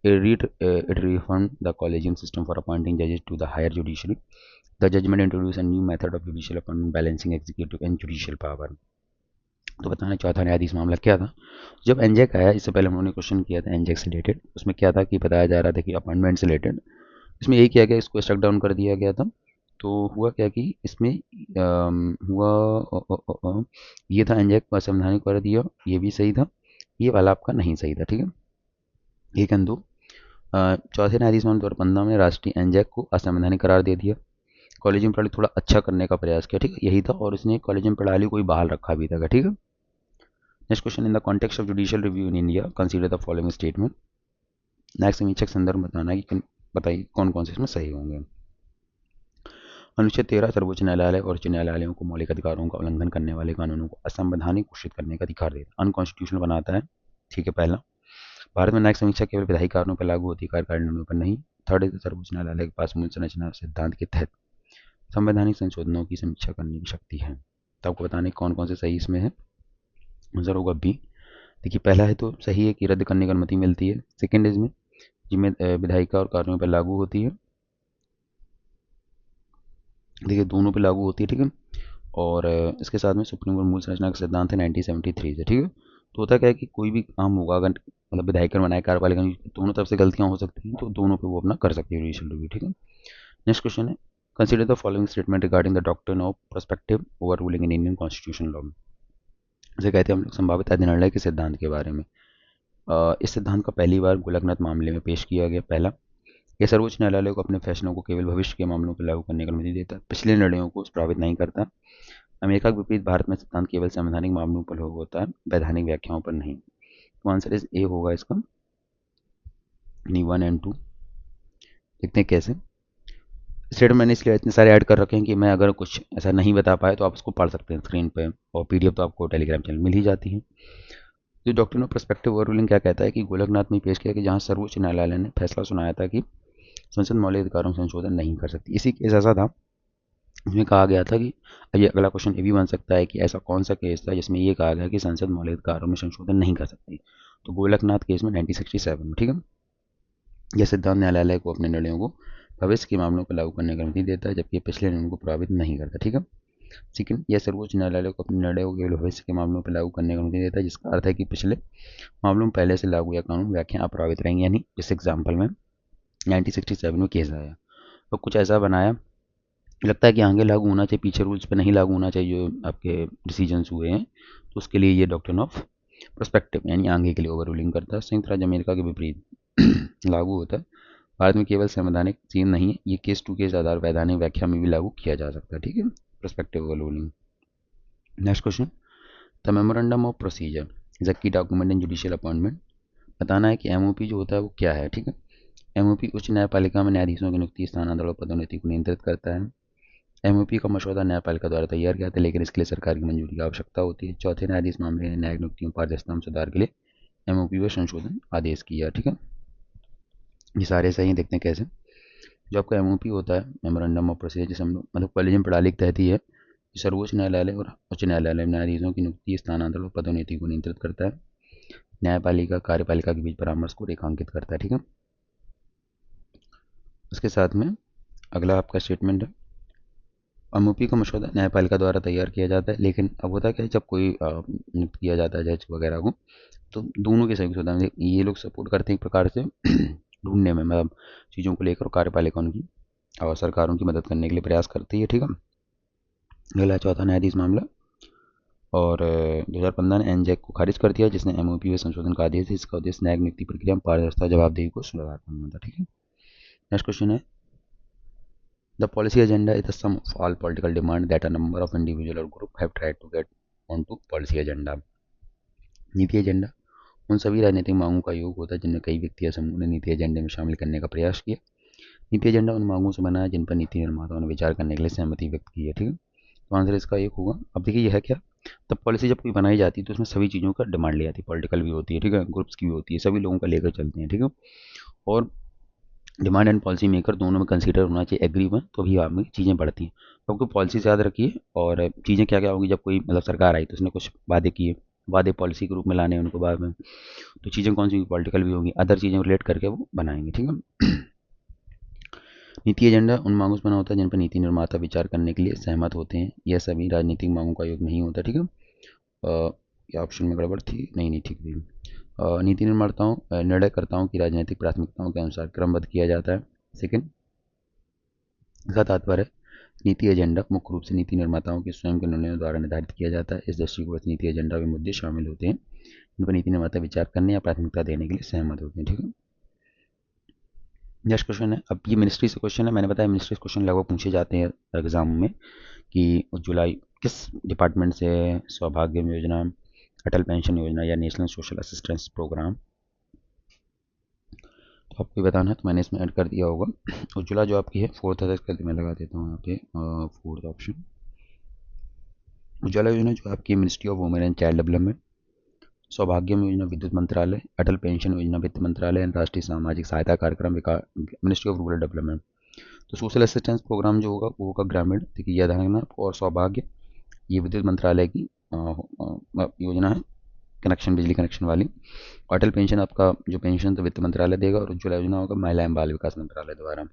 It reformed the collegium system for appointing judges to the higher judiciary. The judgment introduced a new method of judicial appointment, balancing executive and judicial power. तो बताना चाहता न्यायाधीश मामला क्या था। जब एनजेक आया, इससे पहले हम लोगों ने क्वेश्चन किया था एनजेक से रिलेटेड, उसमें क्या था कि बताया जा रहा था कि अपॉइंटमेंट से रिलेटेड, इसमें यही किया गया, इसको स्ट्रक डाउन कर दिया गया था। तो हुआ क्या कि इसमें हुआ ये था एनजेक को असंवैधानिक कर दिया, ये भी सही था, ये वाला आपका नहीं सही था। ठीक है, 1 और 2। चौथे न्यायाधीश मामले 2015 में राष्ट्रीय एनजेक को असंवैधानिक करार दे दिया, कॉलेजियम प्रणाली थोड़ा अच्छा करने का प्रयास किया, ठीक है, यही था, और इसने कॉलेजियम प्रणाली को ही बहाल रखा भी था। ठीक है, next question, in the context of judicial review in India consider the following statement. न्यायिक समीक्षक संदर्भ बताना है कि बताइए कौन कौन से इसमें सही होंगे। अनुच्छेद 13 सर्वोच्च न्यायालय और उच्च न्यायालयों को मौलिक अधिकारों का उल्लंघन करने वाले कानूनों को असंवैधानिक घोषित करने का अधिकार देता है, अनकॉन्स्टिट्यूशनल बनाता है। ठीक है, पहला। भारत में न्यायिक समीक्षा केवल विधायी कारणों पर लागू होती है, कार्यकारिणी निर्णयों पर नहीं। थर्ड इज, सर्वोच्च न्यायालय के पास मूल संरचना सिद्धांत के तहत संवैधानिक संशोधनों की समीक्षा करने की शक्ति है। तो आपको बताने कौन कौन से सही इसमें है, आंसर होगा बी। देखिए पहला है तो सही है कि रद्द करने की अनुमति मिलती है। सेकेंड इसमें जिम्मे विधायिका और कार्यों पर लागू होती है, देखिए दोनों पे लागू होती है। ठीक है, और इसके साथ में सुप्रीम कोर्ट मूल संरचना का सिद्धांत है 1973 से। ठीक है, तो होता क्या है कि कोई भी काम होगा, अगर मतलब विधायक बनाए कार्यपालिका, दोनों तरफ से गलतियां हो सकती हैं, तो दोनों पे वो अपना कर सकती है जुडिशियल रिव्यू। ठीक है, नेक्स्ट क्वेश्चन है, consider the following statement regarding the doctrine of prospective over ruling in Indian constitution law. इसे कहते हैं हम लोग संभावित अधिनिर्णय के सिद्धांत के बारे में। इस सिद्धांत का पहली बार गोलकनाथ मामले में पेश किया गया, पहला। यह सर्वोच्च न्यायालय को अपने फैसलों को केवल भविष्य के मामलों पर लागू करने की अनुमति देता है, पिछले निर्णयों को प्रभावित नहीं करता। अमेरिका के विपरीत भारत में सिद्धांत केवल संवैधानिक मामलों पर लागू होता है, वैधानिक व्याख्याओं पर नहीं। तो आंसर इस ए होगा इसका, 1 एंड 2। देखते हैं कैसे। स्टेटमेंट मैंने इसलिए इतने सारे ऐड कर रखे हैं कि मैं अगर कुछ ऐसा नहीं बता पाए तो आप उसको पढ़ सकते हैं स्क्रीन पे, और पीडीएफ तो आपको टेलीग्राम चैनल मिल ही जाती है। जो doctrine of perspective over ruling क्या कहता है कि गोलकनाथ में पेश किया कि जहां सर्वोच्च न्यायालय ने फैसला सुनाया था कि संसद मौलिक अधिकारों में संशोधन नहीं कर सकती। इसी केस ऐसा था, इसमें कहा गया था कि ये अगला क्वेश्चन ये भी बन सकता है कि ऐसा कौन सा केस था जिसमें ये कहा गया कि संसद मौलिक अधिकारों में संशोधन नहीं कर सकती। तो गोलकनाथ केस में 1967 में, ठीक है। यह सिद्धांत न्यायालय को अपने निर्णयों को भविष्य के मामलों पर लागू करने की अनुमति देता है, जबकि पिछले निर्णयों को प्रभावित नहीं करता, ठीक है। सेकंड, यह सर्वोच्च न्यायालय को अपने निर्णयों को केवल भविष्य के मामलों पर लागू करने की अनुमति देता है, जिसका अर्थ है कि पिछले मामलों में पहले से लागू या कानून व्याख्या अप्रभावित रहेंगी। यानी इस एग्जाम्पल में 1967 में केस आया और कुछ ऐसा बनाया, लगता है कि आगे लागू होना चाहिए, पीछे रूल्स पे नहीं लागू होना चाहिए जो आपके डिसीजंस हुए हैं, तो उसके लिए ये डॉक्ट्रिन ऑफ प्रोस्पेक्टिव यानी आगे के लिए ओवर रूलिंग करता है। संयुक्त राज्य अमेरिका के विपरीत लागू होता है। भारत में केवल संवैधानिक सीन नहीं है, ये केस टू केस आधार वैधानिक व्याख्या में भी लागू किया जा सकता है, ठीक है। Prospective over ruling. Next question, the memorandum of procedure is a की डॉक्यूमेंट इन जुडिशियल अपॉइंटमेंट। बताना है कि एमओपी जो होता है वो क्या है, ठीक है। एमओपी उच्च न्यायपालिका में न्यायाधीशों की नियुक्ति, स्थानांतरण और पदोन्नति को नियंत्रित करता है। एमओपी का मसौदा न्यायपालिका द्वारा तैयार किया जाता है, लेकिन इसके लिए सरकार की मंजूरी की आवश्यकता होती है। चौथे न्यायाधीश मामले में न्यायिक नियुक्तियों पारदर्शिता में सुधार के लिए एमओपी में संशोधन आदेश किया, ठीक है। ये सारे सही, देखते हैं कैसे। जो आपका एमओपी होता है, मेमोरेंडम ऑफ प्रोसीजर, जिसे हम लोग मतलब कॉलेजियम प्रणाली के तहत ही है, सर्वोच्च न्यायालय और उच्च न्यायालय में न्यायाधीशों की नियुक्ति, स्थानांतरण और पदोन्नति को नियंत्रित करता है। न्यायपालिका कार्यपालिका के बीच परामर्श को रेखांकित करता है, ठीक है। उसके साथ में अगला आपका स्टेटमेंट है, एमओपी का मसौदा न्यायपालिका द्वारा तैयार किया जाता है, लेकिन अब होता क्या है जब कोई नियुक्त किया जाता है जज वगैरह को, तो दोनों के संयुक्त होता है, ये लोग सपोर्ट करते हैं एक प्रकार से ढूंढने में, मतलब चीज़ों को लेकर, कार्यपालिका उनकी और सरकार उनकी मदद करने के लिए प्रयास करती है, ठीक है। अगला चौथा न्यायाधीश मामला, और 2015 ने एनजेक को खारिज कर दिया, जिसने एमओपी में संशोधन का आदेश है। इसका उद्देश्य न्यायिक नियुक्ति प्रक्रिया में पारदर्शिता, जवाबदेही को सुधार करना था, ठीक है। नेक्स्ट क्वेश्चन है, the policy agenda is the sum of all political demand that a number of individual or group have tried to get on to policy agenda. नीति एजेंडा उन सभी राजनीतिक मांगों का योग होता है जिनमें कई व्यक्ति या समूह ने नीति एजेंडे में शामिल करने का प्रयास किया। नीति एजेंडा उन मांगों से बना है जिन पर नीति निर्माताओं ने विचार करने के लिए सहमति व्यक्त की है, ठीक है। तो आंसर इसका एक होगा। अब देखिए यह है क्या, तब पॉलिसी जब कोई बनाई जाती है तो उसमें सभी चीज़ों का डिमांड ली जाती है, पॉलिटिकल भी होती है, ठीक है, ग्रुप्स की भी होती है, सभी लोगों का लेकर चलते हैं, ठीक है। और डिमांड एंड पॉलिसी मेकर दोनों में कंसीडर होना चाहिए, एग्री में, तो भी आप में चीज़ें बढ़ती हैं। तो आपको पॉलिसी से याद रखिए, और चीज़ें क्या क्या होगी जब कोई मतलब सरकार आई तो उसने कुछ वादे किए, वादे पॉलिसी के रूप में लाने हैं उनको बाद में, तो चीज़ें कौन सी पॉलिटिकल भी होंगी, अदर चीज़ें रिलेट करके वो बनाएंगे, ठीक है। नीति एजेंडा उन मांगों से बना होता है जिन पर नीति निर्माता विचार करने के लिए सहमत होते हैं। यह सभी राजनीतिक मांगों का योग नहीं होता, ठीक है। ये ऑप्शन में गड़बड़ थी, नहीं ठीक थी। नीति निर्माताओं निर्णयकर्ताओं की राजनीतिक प्राथमिकताओं के अनुसार क्रमबद्ध किया जाता है। सेकंड, इसका तात्पर्य नीति एजेंडा मुख्य रूप से नीति निर्माताओं के स्वयं के निर्णयों द्वारा निर्धारित किया जाता है। इस दृष्टिकोण से नीति एजेंडा में मुद्दे शामिल होते हैं जिन पर नीति निर्माता विचार करने या प्राथमिकता देने के लिए सहमत होते हैं, ठीक है। नेक्स्ट क्वेश्चन है, अब ये मिनिस्ट्री से क्वेश्चन है, मैंने बताया मिनिस्ट्री से क्वेश्चन लगभग पूछे जाते हैं एग्जाम में कि उज्ज्वला किस डिपार्टमेंट से, सौभाग्य योजना, अटल पेंशन योजना या नेशनल सोशल असिस्टेंस प्रोग्राम। तो आपको बताना है, तो मैंने इसमें ऐड कर दिया होगा। उज्ज्वला जो आपकी है फोर्थ है, इसके मैं लगा देता हूँ यहाँ पे फोर्थ ऑप्शन। उज्ज्वला योजना जो आपकी ministry of women and child development, सौभाग्य योजना विद्युत मंत्रालय, अटल पेंशन योजना वित्त मंत्रालय एंड राष्ट्रीय सामाजिक सहायता कार्यक्रम मिनिस्ट्री ऑफ रूरल डेवलपमेंट। तो सोशल असिस्टेंस प्रोग्राम जो होगा वो होगा ग्रामीण, देखिए यह ध्यान रखना। और सौभाग्य ये विद्युत मंत्रालय की योजना है, कनेक्शन, बिजली कनेक्शन वाली। अटल पेंशन आपका जो पेंशन तो वित्त मंत्रालय देगा, और उज्ज्वला योजना होगा महिला एवं बाल विकास मंत्रालय द्वारा।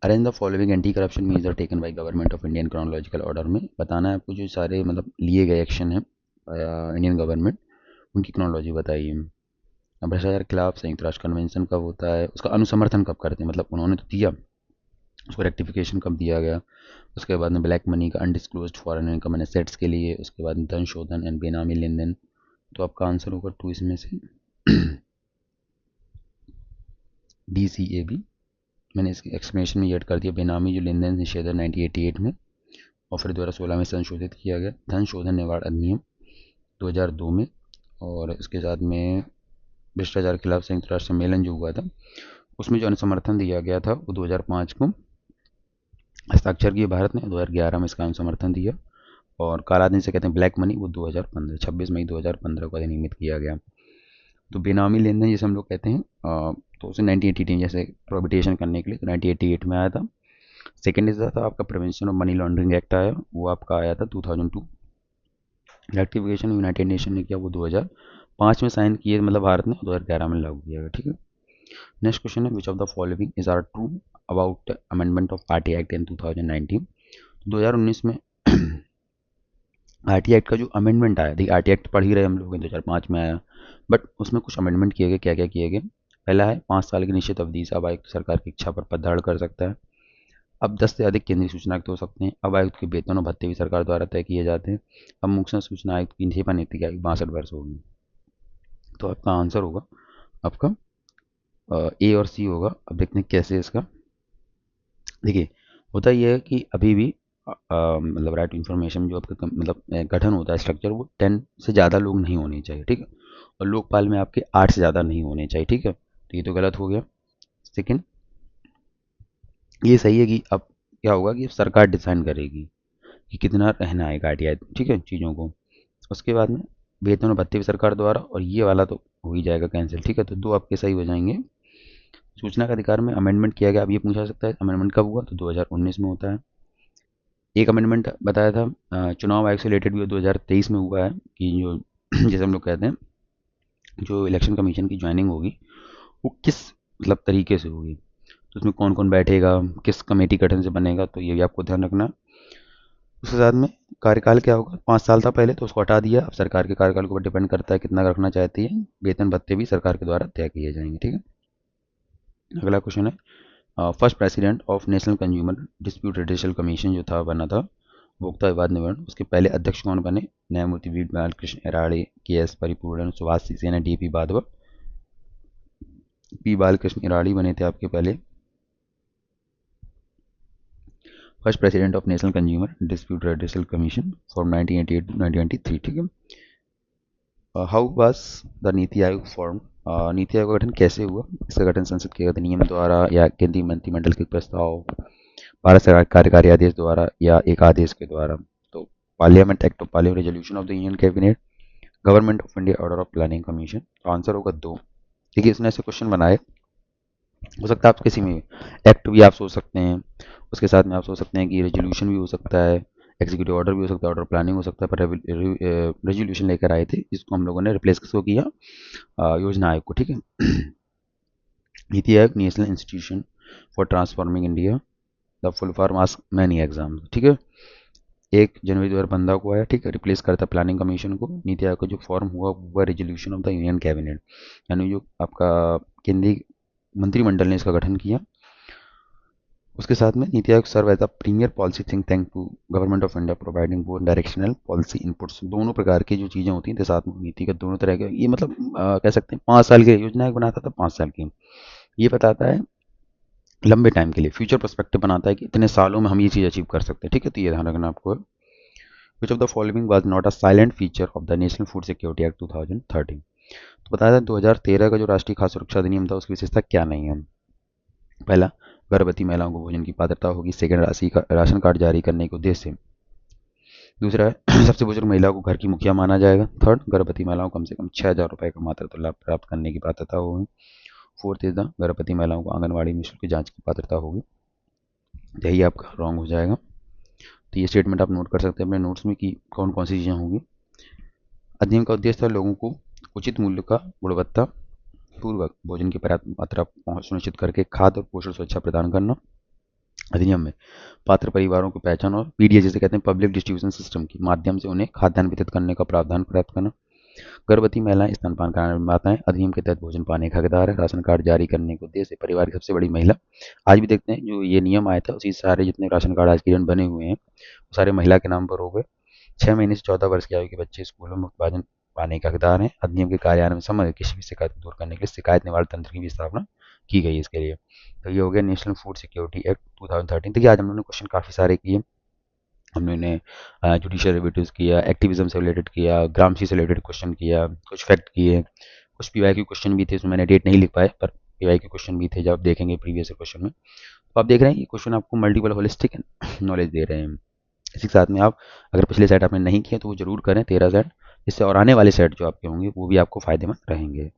Arrange the following anti corruption measure taken by government of Indian chronological order में बताना है आपको जो सारे मतलब लिए गए एक्शन है इंडियन गवर्नमेंट, उनकी क्रोनोलॉजी बताइए। भ्रष्टाचार के खिलाफ संयुक्त राष्ट्र कन्वेंशन कब होता है, उसका अनुसमर्थन कब करते हैं, मतलब उन्होंने तो दिया, उसको रेक्टिफिकेशन कब दिया गया। उसके बाद में ब्लैक मनी का undisclosed foreign income and assets के लिए, उसके बाद धन शोधन एंड बेनामी लेन देन। तो आपका आंसर होगा 2 इसमें से। DCAB। मैंने इसकी एक्सप्लेनेशन में ऐड कर दिया। बेनामी जो लेन देन निषेधन 1988 में, और फिर 2016 में संशोधित किया गया धन शोधन निवारण अधिनियम 2002 में, और इसके साथ में भ्रष्टाचार के खिलाफ संयुक्त राष्ट्र सम्मेलन जो हुआ था उसमें जो अनुसमर्थन दिया गया था वो 2005 को हस्ताक्षर किए भारत ने, 2011 में इसका अनुसमर्थन दिया। और काला धन से कहते हैं ब्लैक मनी, वो 2015 26 मई 2015 को अधिनियमित किया गया। तो बेनामी लेन देन जैसे हम लोग कहते हैं तो उसे 1988 जैसे प्रोहिबिटेशन करने के लिए तो 1988 में आया था। सेकेंड इज था आपका prevention of money laundering act आया, वो आपका आया था 2002। रेक्टिफिकेशन यूनाइटेड नेशन ने किया वो 2005 में साइन किए, मतलब भारत ने 2011 में लागू किया गया। ठीक है। नेक्स्ट क्वेश्चन है which of the following is are true about amendment of RT act in 2019। 2019 में आरटी एक्ट का जो अमेंडमेंट आया, देखिए आरटी एक्ट पढ़ ही रहे हम लोग, 2005 में आया, बट उसमें कुछ अमेंडमेंट किए गए। क्या क्या किए गए? पहला है 5 साल की निश्चित अवधि से अब आयुक्त सरकार की इच्छा पर पद धारण कर सकता है। अब 10 से अधिक केंद्रीय सूचना आयुक्त हो सकते हैं। अब आयुक्त के वेतन और भत्ते भी सरकार द्वारा तय किए जाते हैं। अब मुख्य सूचना आयुक्त की सेवा नीति की आयु 62 वर्ष होगी। तो आपका आंसर होगा आपका ए और सी होगा। अब देखते हैं कैसे इसका। देखिए होता यह है कि अभी भी मतलब राइट इन्फॉर्मेशन जो आपका मतलब गठन होता है स्ट्रक्चर, वो 10 से ज़्यादा लोग नहीं होने चाहिए। ठीक है। और लोकपाल में आपके 8 से ज़्यादा नहीं होने चाहिए। ठीक है। तो ये तो गलत हो गया। सेकेंड, ये सही है कि अब क्या होगा कि सरकार डिसाइड करेगी कि कितना रहना है आरटीआई, ठीक है, चीज़ों को। उसके बाद में वेतन और भत्ते भी सरकार द्वारा, और ये वाला तो हो ही जाएगा कैंसिल। ठीक है। तो दो आपके सही हो जाएंगे। सूचना का अधिकार में अमेंडमेंट किया गया। अब ये पूछा सकता है अमेंडमेंट कब हुआ, तो 2019 में होता है। एक अमेंडमेंट बताया था चुनाव आयोग से रिलेटेड भी 2023 में हुआ है कि जो जैसे हम लोग कहते हैं जो इलेक्शन कमीशन की ज्वाइनिंग होगी वो किस मतलब तरीके से होगी, तो उसमें कौन कौन बैठेगा, किस कमेटी गठन से बनेगा, तो ये भी आपको ध्यान रखना। उसके साथ में कार्यकाल क्या होगा, 5 साल था पहले तो उसको हटा दिया। अब सरकार के कार्यकाल के ऊपर डिपेंड करता है कितना रखना चाहती है। वेतन भत्ते भी सरकार के द्वारा तय किए जाएंगे। ठीक है। अगला क्वेश्चन है first president of National Consumer Dispute Redressal Commission जो था बना था उपभोक्ता विवाद निवारण, उसके पहले अध्यक्ष कौन बने? न्यायमूर्ति we Balkrishna एराड़े, K S Paripoornan, Subhash Saxena, D P Wadhwa. P Balakrishna Eradi बने थे आपके पहले first president of National Consumer Dispute Redressal Commission from 1988 to 1993। ठीक है। How was the NITI Aayog form? NITI Aayog का गठन कैसे हुआ? इसका गठन संसद के अधिनियम द्वारा या केंद्रीय मंत्रिमंडल के प्रस्ताव, भारत सरकार कार्यकारी आदेश द्वारा या एक आदेश के द्वारा? तो parliament act of parliament resolution of the union cabinet, government of India order of planning commission. तो आंसर होगा दो। देखिए इसने ऐसे क्वेश्चन बनाए, हो सकता है आप किसी में एक्ट भी आप सोच सकते हैं, उसके साथ में आप सोच सकते हैं कि रेजोल्यूशन भी हो सकता है, एग्जीक्यूटिव ऑर्डर भी हो सकता है, ऑर्डर प्लानिंग हो सकता है, पर रेजोल्यूशन लेकर आए थे जिसको हम लोगों ने रिप्लेस किसको किया, योजना आयोग को। ठीक है। NITI Aayog national institution for transforming India, the full form ask many exam. ठीक है। 1 जनवरी 2015 को आया। ठीक है। रिप्लेस करता प्लानिंग कमीशन को। नीति आयोग का जो फॉर्म हुआ वो resolution of the union cabinet, यानी जो आपका केंद्रीय मंत्रिमंडल ने इसका गठन किया। उसके साथ में NITI Aayog serve as a premier policy think tank to government of India providing both directional policy inputs. दोनों प्रकार की जो चीज़ें होती हैं साथ में नीति का दोनों तरह के, ये मतलब कह सकते हैं 5 साल की योजना एक बनाता था, 5 साल की। ये बताता है लंबे टाइम के लिए, फ्यूचर पर्सपेक्टिव बनाता है कि इतने सालों में हम ये चीज़ अचीव कर सकते हैं। ठीक है। तो ये ध्यान रखना आपको। विच of the following was not a silent feature of the national food security act 2013। तो बताया था 2013 का जो राष्ट्रीय खाद्य सुरक्षा अधिनियम था उसकी विशेषता क्या नहीं है? पहला, गर्भवती महिलाओं को भोजन की पात्रता होगी। सेकंड, राशन कार्ड जारी करने के उद्देश्य से। दूसरा है सबसे बुजुर्ग महिलाओं को घर की मुखिया माना जाएगा। थर्ड, गर्भवती महिलाओं को कम से कम 6,000 रुपये का मातृत्व लाभ प्राप्त करने की पात्रता होगी। फोर्थ इज द गर्भवती महिलाओं को आंगनबाड़ी में शुल्क जांच की पात्रता होगी। यही आपका रॉन्ग हो जाएगा। तो ये स्टेटमेंट आप नोट कर सकते हैं अपने नोट्स में कि कौन कौन सी चीज़ें होंगी। अधिनियम का उद्देश्य था लोगों को उचित मूल्य का गुणवत्ता पूर्वक भोजन की पर्याप्त मात्रा पहुंच सुनिश्चित करके खाद्य और पोषण सुरक्षा प्रदान करना। अधिनियम में पात्र परिवारों की पहचान और पीडीए जिसे कहते हैं पब्लिक डिस्ट्रीब्यूशन सिस्टम के माध्यम से उन्हें खाद्यान्न वितरित करने का प्रावधान प्राप्त करना। गर्भवती महिलाएं स्तनपान कराने वाली माताएं अधिनियम के तहत भोजन पाने का हकदार है। राशन कार्ड जारी करने के उद्देश्य से परिवार की सबसे बड़ी महिला। आज भी देखते हैं जो ये नियम आया था उसी सारे जितने राशन कार्ड आज के दिन बने हुए हैं वो सारे महिला के नाम पर हो गए। 6 महीने से 14 वर्ष की आयु के बच्चे स्कूलों में मुफ्त भोजन पाने का हकदार हैं। अधिनियम के कार्यान्वयन में संबंधित किसी भी शिकायत को दूर करने के लिए शिकायत निवारण तंत्र की भी स्थापना की गई इसके लिए। तो ये हो गया नेशनल फूड सिक्योरिटी एक्ट 2013। देखिए आज हम लोगों ने क्वेश्चन काफ़ी सारे किए। हमने जुडिशियल रिलेटिव्स किया, एक्टिविज्म से रिलेटेड किया, ग्रामसी से रिलेटेड क्वेश्चन किया, कुछ फैक्ट किए, कुछ पीवाईक्यू क्वेश्चन भी थे, उसमें मैंने डेट नहीं लिख पाए, पर पीवाईक्यू क्वेश्चन भी थे जब आप देखेंगे प्रीवियस क्वेश्चन में। तो आप देख रहे हैं ये क्वेश्चन आपको मल्टीपल होलिस्टिक नॉलेज दे रहे हैं। इसी के साथ में आप अगर पिछले सेट आपने नहीं किए तो वो जरूर करें 13 सेट, इससे और आने वाले सेट जो आपके होंगे वो भी आपको फायदेमंद रहेंगे।